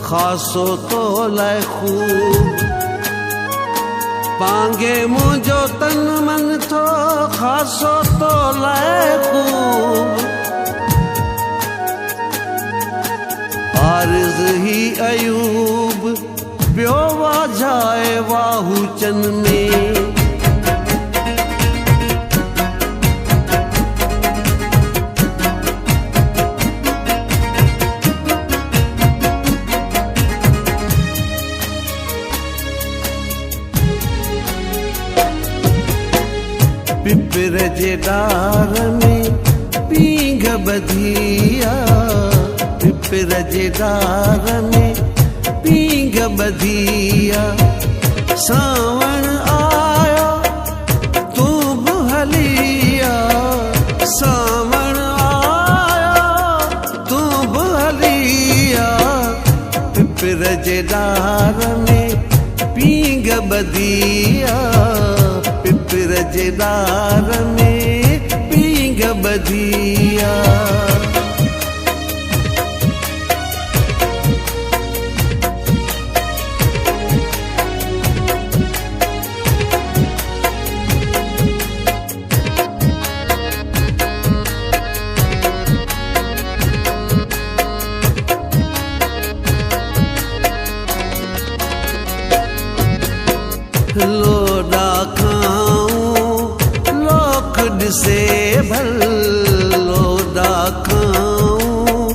खासो तो लाए खूब पांगे मुझो तन मन थो खासो तो लाए खूब आरिज़ ही अयूब पियो वाजाए वाहू चन में पिपर जे डार में पींघ बधिया पिपर जे डार में पींघ बधिया सावण आयो तू बि हलिया सावण आयो तू बि हलिया पिपर जे डार में पींघ बधिया पिपर जे डार में पींघ बधिया लोडा खाऊं लोक से भल लोडा खाऊं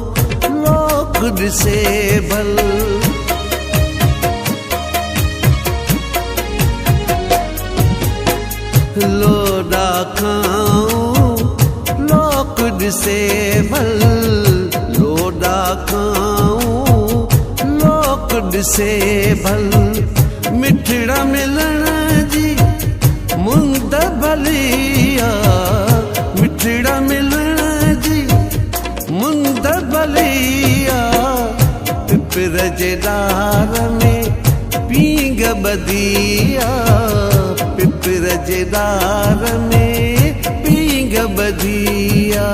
लोक से भल लोडा खाऊं लोक से भल लोडा खाऊं लोक से भल मिठड़ा मिलन जी मुंद भलिया मिठड़ा मिलन जी मुंद भलिया पिपर जे डार में पींघ बधिया पिपर जे डार में पींघ बधिया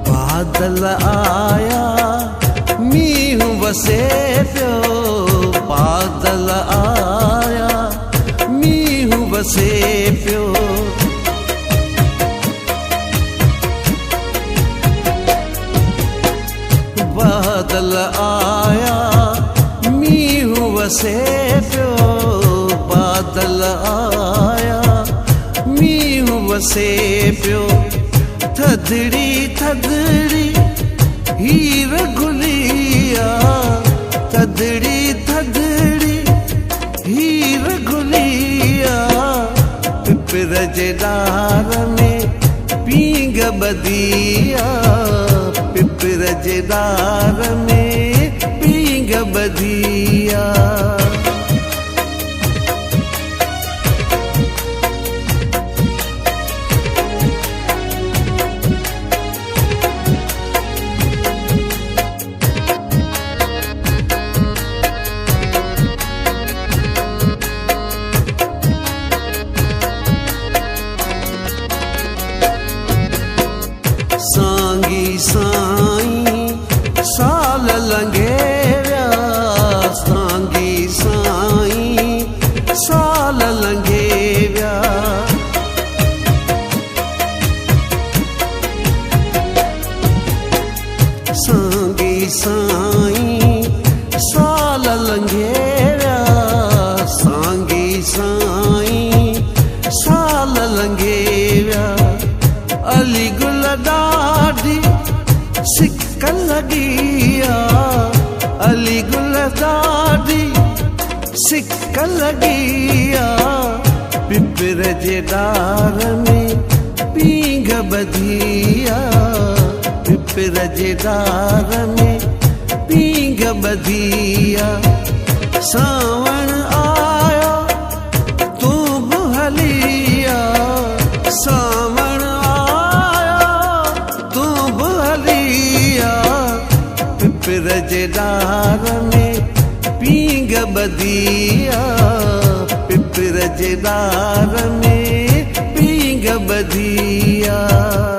बादल आया मींह वसे पियो बादल आया मींह वसे पियो बादल आया मींह वसे पियो बादल आया मींह वसे पियो थदड़ी थदड़ी हीर गुलिया थदड़ी थदड़ी हीर गुलिया पिपर जे डार में पींघ बधिया पिपर जे डार में पींघ बधिया सांगी साईं साल लंघे विया सांगी साईं साल लंघे विया सांगी साईं साल लंघे विया सांगी साईं साल लंघे विया अली गुल ॾाढी सिक लॻिया अली गुल ॾाढी सिक लॻिया पिपर जे डार में पींघ बधिया पिपर जे डार में पींघ बधिया सावण आयो तू बि हली आ, सावण आयो तू बि हली आ, पिपर जे डार में पींग ॿधी आ, पिपर जे डार में पींग ॿधी आ।